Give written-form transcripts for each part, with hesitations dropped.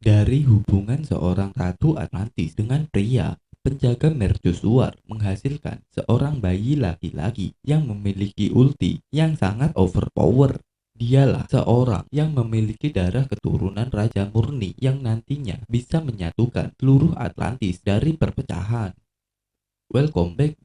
Dari hubungan seorang ratu Atlantis dengan pria penjaga mercusuar menghasilkan seorang bayi laki-laki yang memiliki ulti yang sangat overpower. Dialah seorang yang memiliki darah keturunan Raja Murni yang nantinya bisa menyatukan seluruh Atlantis dari perpecahan. Welcome back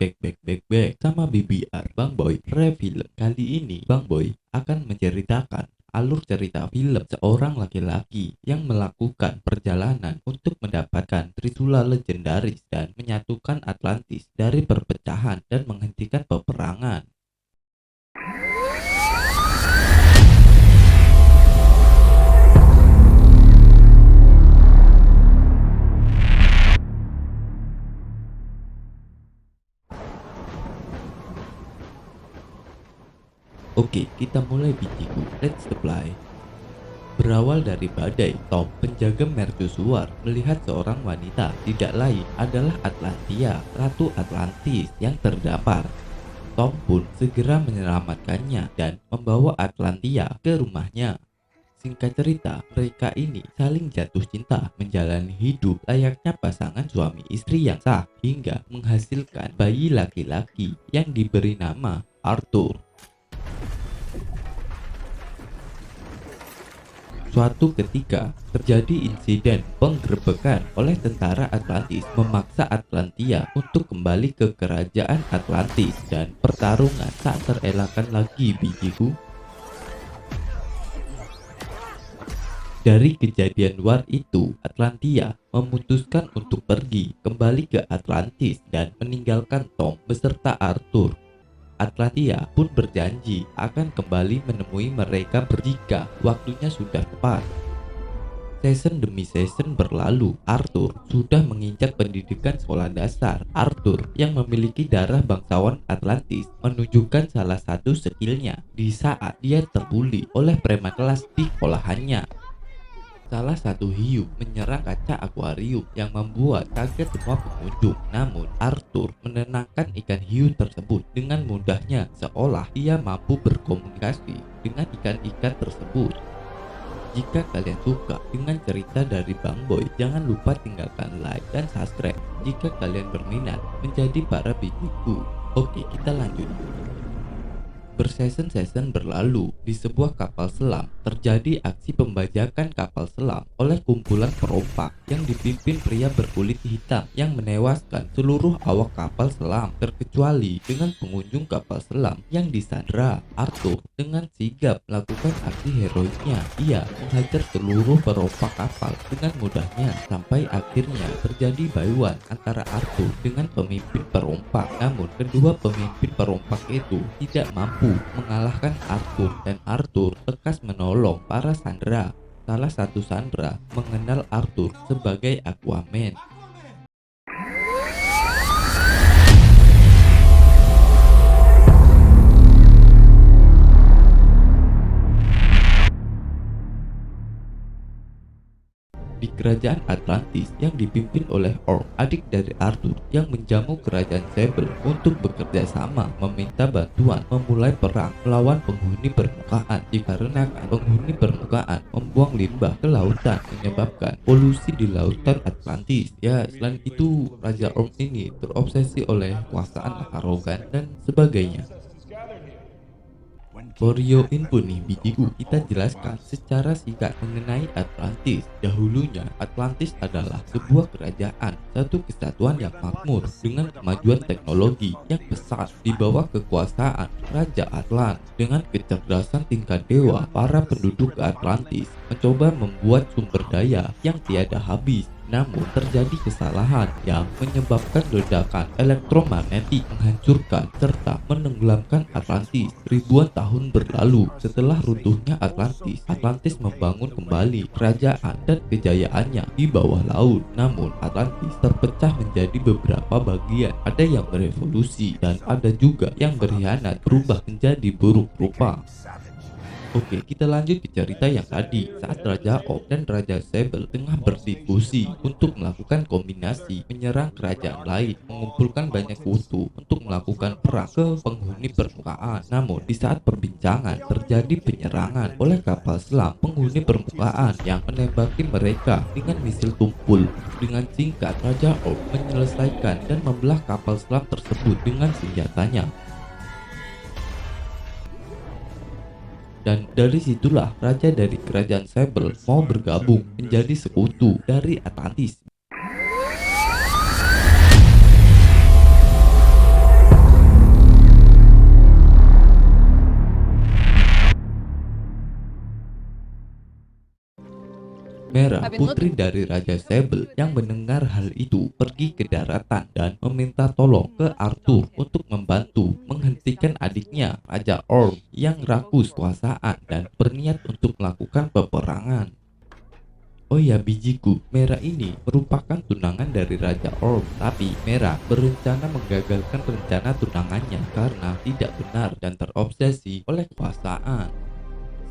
sama BBR Bang Boy Review. Kali ini Bang Boy akan menceritakan alur cerita film seorang laki-laki yang melakukan perjalanan untuk mendapatkan Trisula legendaris dan menyatukan Atlantis dari perpecahan dan menghentikan peperangan. Oke, kita mulai bijiku. Let's apply. Berawal dari badai, Tom, penjaga mercusuar, melihat seorang wanita tidak lain adalah Atlantia, Ratu Atlantis yang terdampar. Tom pun segera menyelamatkannya dan membawa Atlantia ke rumahnya. Singkat cerita, mereka ini saling jatuh cinta menjalani hidup layaknya pasangan suami istri yang sah hingga menghasilkan bayi laki-laki yang diberi nama Arthur. Suatu ketika terjadi insiden penggerebekan oleh tentara Atlantis memaksa Atlantia untuk kembali ke kerajaan Atlantis dan pertarungan tak terelakkan lagi bijiku. Dari kejadian luar itu, Atlantia memutuskan untuk pergi kembali ke Atlantis dan meninggalkan Tom beserta Arthur. Atlantia pun berjanji akan kembali menemui mereka jika waktunya sudah tepat. Season demi season berlalu, Arthur sudah menginjak pendidikan sekolah dasar. Arthur yang memiliki darah bangsawan Atlantis menunjukkan salah satu skillnya di saat dia terbuli oleh preman kelas di sekolahannya. Salah satu hiu menyerang kaca akuarium yang membuat kaget semua pengunjung. Namun Arthur menenangkan ikan hiu tersebut dengan mudahnya seolah ia mampu berkomunikasi dengan ikan-ikan tersebut. Jika kalian suka dengan cerita dari Bang Boy, jangan lupa tinggalkan like dan subscribe jika kalian berminat menjadi para bijiku. Oke, kita lanjut. Berseason-season berlalu, di sebuah kapal selam terjadi aksi pembajakan kapal selam oleh kumpulan perompak yang dipimpin pria berkulit hitam yang menewaskan seluruh awak kapal selam terkecuali dengan pengunjung kapal selam yang disandra. Arthur dengan sigap melakukan aksi heroiknya. Ia menghajar seluruh perompak kapal dengan mudahnya sampai akhirnya terjadi bayuan antara Arthur dengan pemimpin perompak. Namun kedua pemimpin perompak itu tidak mampu mengalahkan Arthur dan Arthur lekas menolong para sandera. Salah satu sandera mengenal Arthur sebagai Aquaman. Di kerajaan Atlantis yang dipimpin oleh Orc, adik dari Arthur yang menjamu kerajaan Sable untuk bekerja sama meminta bantuan memulai perang melawan penghuni permukaan dikarenakan penghuni permukaan membuang limbah ke lautan menyebabkan polusi di lautan Atlantis. Ya, selain itu Raja Orc ini terobsesi oleh kekuasaan arogan dan sebagainya. For your info nih bijiku, kita jelaskan secara singkat mengenai Atlantis. Dahulunya Atlantis adalah sebuah kerajaan, satu kesatuan yang makmur dengan kemajuan teknologi yang pesat di bawah kekuasaan Raja Atlant. Dengan kecerdasan tingkat dewa, para penduduk Atlantis mencoba membuat sumber daya yang tiada habis. Namun terjadi kesalahan yang menyebabkan ledakan elektromagnetik menghancurkan serta menenggelamkan Atlantis ribuan tahun berlalu. Setelah runtuhnya Atlantis, Atlantis membangun kembali kerajaan dan kejayaannya di bawah laut. Namun Atlantis terpecah menjadi beberapa bagian. Ada yang berevolusi dan ada juga yang berkhianat berubah menjadi buruk rupa. Oke, kita lanjut ke cerita yang tadi. Saat Raja Orc dan Raja Sable tengah berdiskusi untuk melakukan kombinasi menyerang kerajaan lain, mengumpulkan banyak kutu untuk melakukan perang ke penghuni permukaan. Namun, di saat perbincangan terjadi penyerangan oleh kapal selam penghuni permukaan yang menembaki mereka dengan misil tumpul. Dengan singkat, Raja Orc menyelesaikan dan membelah kapal selam tersebut dengan senjatanya. Dan dari situlah raja dari kerajaan Sable mau bergabung menjadi sekutu dari Atlantis. Merah, putri dari Raja Sable yang mendengar hal itu pergi ke daratan dan meminta tolong ke Arthur untuk membantu menghentikan adiknya Raja Orm yang rakus kuasaan dan berniat untuk melakukan peperangan. Oh ya bijiku, Merah ini merupakan tunangan dari Raja Orm, tapi Merah berencana menggagalkan rencana tunangannya karena tidak benar dan terobsesi oleh kekuasaan.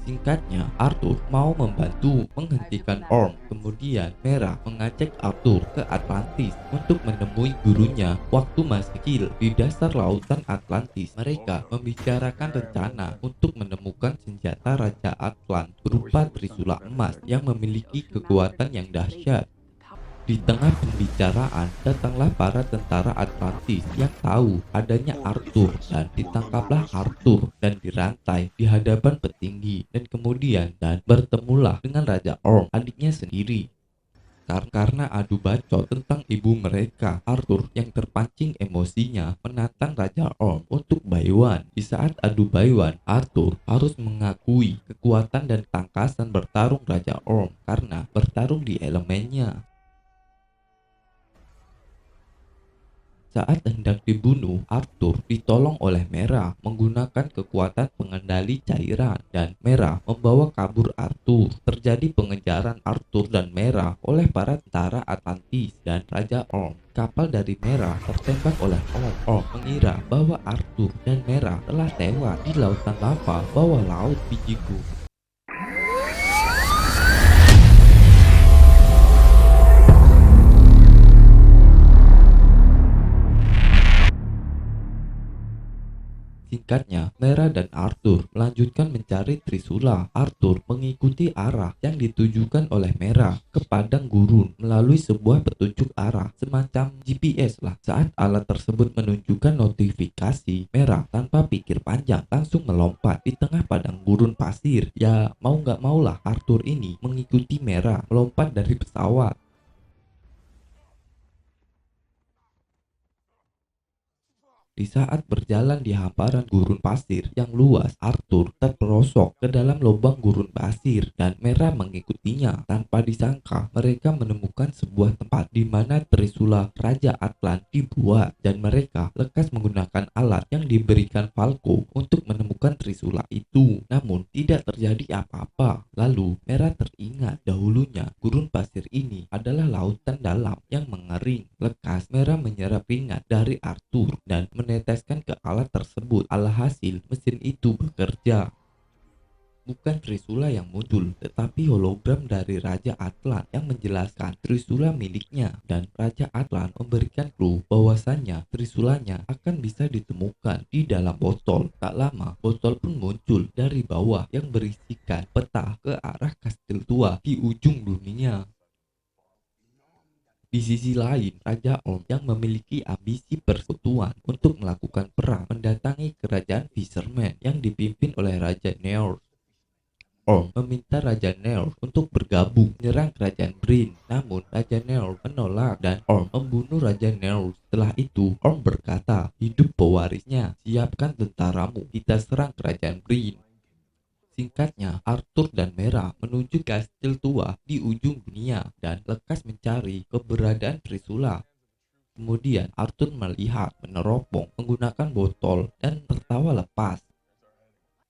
Singkatnya, Arthur mau membantu menghentikan Orm. Kemudian Merah mengajak Arthur ke Atlantis untuk menemui gurunya waktu masih kecil di dasar lautan Atlantis. Mereka membicarakan rencana untuk menemukan senjata Raja Atlant berupa Trisula emas yang memiliki kekuatan yang dahsyat. Di tengah pembicaraan, datanglah para tentara Atlantis yang tahu adanya Arthur dan ditangkaplah Arthur dan dirantai di hadapan petinggi dan kemudian bertemulah dengan Raja Orm, adiknya sendiri. Karena adu bacot tentang ibu mereka, Arthur yang terpancing emosinya menantang Raja Orm untuk Baiwan. Di saat adu Baiwan, Arthur harus mengakui kekuatan dan tangkasan bertarung Raja Orm karena bertarung di elemennya. Saat hendak dibunuh, Arthur ditolong oleh Merah menggunakan kekuatan pengendali cairan dan Merah membawa kabur Arthur. Terjadi pengejaran Arthur dan Merah oleh para tentara Atlantis dan Raja Orm. Kapal dari Merah tertembak oleh Orm. Orm mengira bahwa Arthur dan Merah telah tewas di lautan lava bawah laut bijiku. Singkatnya, Merah dan Arthur melanjutkan mencari Trisula. Arthur mengikuti arah yang ditujukan oleh Merah ke padang gurun melalui sebuah petunjuk arah semacam GPS lah. Saat alat tersebut menunjukkan notifikasi, Merah tanpa pikir panjang langsung melompat di tengah padang gurun pasir. Ya mau nggak maulah Arthur ini mengikuti Merah melompat dari pesawat. Di saat berjalan di hamparan gurun pasir yang luas, Arthur terperosok ke dalam lubang gurun pasir dan Merah mengikutinya. Tanpa disangka, mereka menemukan sebuah tempat di mana Trisula Raja Atlant dibuat dan mereka lekas menggunakan alat yang diberikan Falco untuk menemukan Trisula itu. Namun, tidak terjadi apa-apa. Lalu, Merah teringat dahulunya gurun pasir ini adalah lautan dalam yang mengering. Lekas, Merah menyerap keringat dari Arthur dan meneteskan ke alat tersebut. Alhasil mesin itu bekerja. Bukan Trisula yang muncul, tetapi hologram dari Raja Atlant yang menjelaskan Trisula miliknya, dan Raja Atlant memberikan clue bahwasannya Trisulanya akan bisa ditemukan di dalam botol. Tak lama, botol pun muncul dari bawah yang berisikan peta ke arah kastil tua di ujung dunia. Di sisi lain, Raja Orm yang memiliki ambisi persekutuan untuk melakukan perang mendatangi kerajaan Fisherman yang dipimpin oleh Raja Neor. Orm meminta Raja Neor untuk bergabung menyerang kerajaan Brin, namun Raja Neor menolak dan Orm membunuh Raja Neor. Setelah itu, Orm berkata, "Hidup pewarisnya, siapkan tentaramu, kita serang kerajaan Brin." Singkatnya, Arthur dan Merah menuju kastil tua di ujung dunia dan lekas mencari keberadaan Trisula. Kemudian Arthur melihat meneropong menggunakan botol dan tertawa lepas.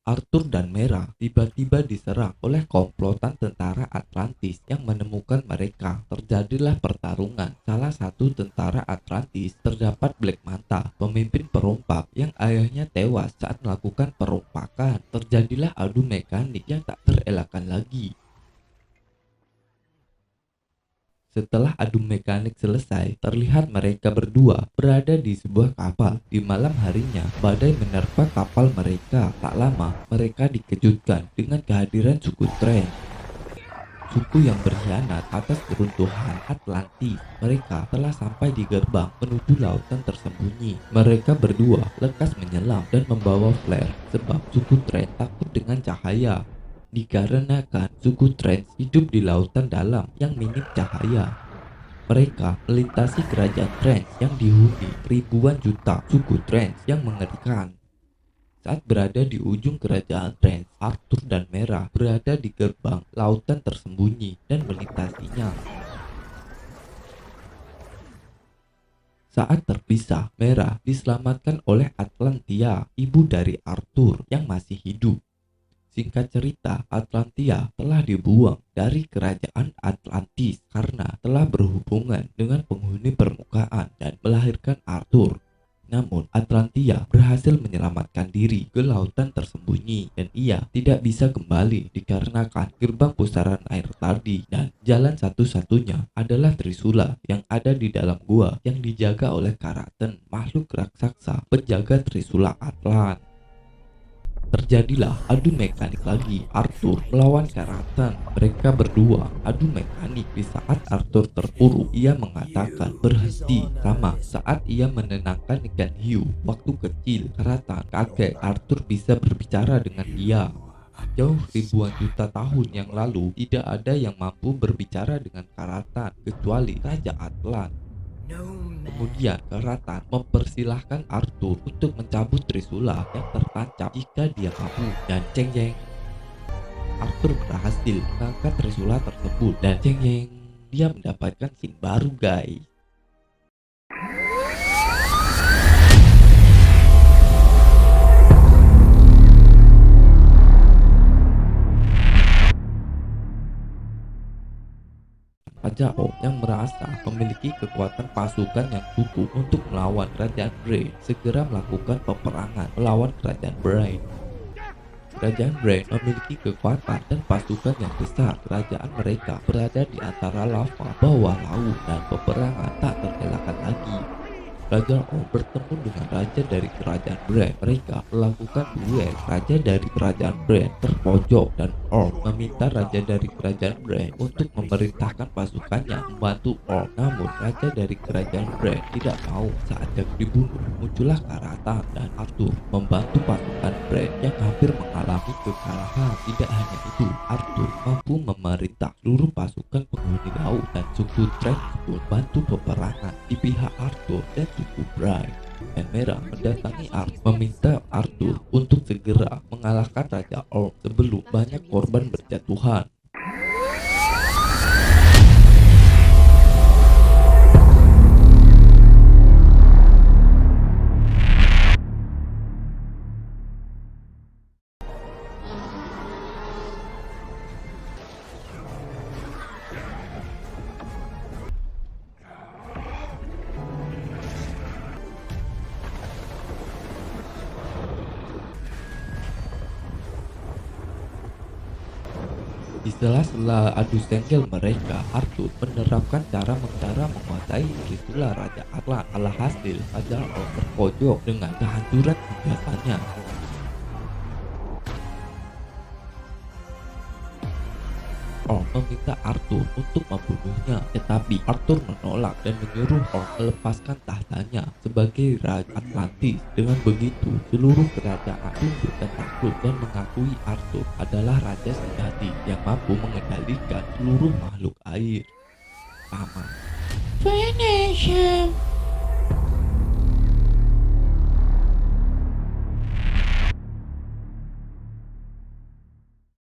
Arthur dan Mera tiba-tiba diserang oleh komplotan tentara Atlantis yang menemukan mereka. Terjadilah pertarungan. Salah satu tentara Atlantis terdapat Black Manta, pemimpin perompak yang ayahnya tewas saat melakukan perompakan. Terjadilah adu mekanik yang tak terelakkan lagi. Setelah adu mekanik selesai, terlihat mereka berdua berada di sebuah kapal. Di malam harinya, badai menerpa kapal mereka. Tak lama, mereka dikejutkan dengan kehadiran suku Trent, suku yang berkhianat atas keruntuhan Atlantis. Mereka telah sampai di gerbang menuju lautan tersembunyi. Mereka berdua lekas menyelam dan membawa flare sebab suku Trent takut dengan cahaya. Dikarenakan suku Trent hidup di lautan dalam yang minim cahaya, mereka melintasi kerajaan Trent yang dihuni ribuan juta suku Trent yang mengerikan. Saat berada di ujung kerajaan Trent, Arthur dan Mera berada di gerbang lautan tersembunyi dan melintasinya. Saat terpisah, Mera diselamatkan oleh Atlantia, ibu dari Arthur yang masih hidup. Singkat cerita, Atlantia telah dibuang dari kerajaan Atlantis karena telah berhubungan dengan penghuni permukaan dan melahirkan Arthur. Namun, Atlantia berhasil menyelamatkan diri ke lautan tersembunyi dan ia tidak bisa kembali dikarenakan gerbang pusaran air tadi dan jalan satu-satunya adalah Trisula yang ada di dalam gua yang dijaga oleh Karaten, makhluk raksasa penjaga Trisula Atlant. Terjadilah adu mekanik lagi. Arthur melawan Karaten. Mereka berdua adu mekanik. Di saat Arthur terpuruk, ia mengatakan berhenti. Sama saat ia menenangkan ikan hiu waktu kecil, Karaten kaget Arthur bisa berbicara dengan dia. Jauh ribuan juta tahun yang lalu, tidak ada yang mampu berbicara dengan Karaten kecuali Raja Atlant. Kemudian Karaten mempersilahkan Arthur untuk mencabut Trisula yang tertancap jika dia mampu, dan ceng jeng, Arthur berhasil mengangkat Trisula tersebut dan ceng jeng, dia mendapatkan scene baru guys. Raja O yang merasa memiliki kekuatan pasukan yang cukup untuk melawan kerajaan Brain segera melakukan peperangan melawan kerajaan Brain. Kerajaan Brain memiliki kekuatan dan pasukan yang besar. Kerajaan mereka berada di antara lava, bawah laut, dan peperangan tak terelakkan lagi. Raja O bertemu dengan raja dari kerajaan Brain. Mereka melakukan duel. Raja dari kerajaan Brain terpojok dan Orc meminta raja dari kerajaan Brain untuk memerintahkan pasukannya membantu Orc. Namun raja dari kerajaan Brain tidak mau. Saat Jack dibunuh, muncullah Karaten dan Arthur membantu pasukan Brain yang hampir mengalami kekalahan. Tidak hanya itu, Arthur mampu memerintah seluruh pasukan penghuni laut dan suku Trent pun bantu peperangan di pihak Arthur dan suku Brain. Dan Mera mendatangi Arthur meminta Arthur untuk segera mengalahkan Raja Orc sebelum banyak korban berjatuhan. Di sela-sela adu senggel mereka, Arthur menerapkan cara menguasai Trisula Raja Atlant. Alhasil, Raja Orc terpojok dengan kehancuran senjatanya. Orc meminta Arthur untuk membunuhnya, tetapi Arthur menolak dan menyuruh Orc melepaskan tahtanya sebagai Raja Atlantis. Dengan begitu, seluruh kerajaan tunduk dan takluk dan mengakui Arthur adalah raja sejati yang mampu mengendalikan seluruh makhluk air. Tamat. Finish him.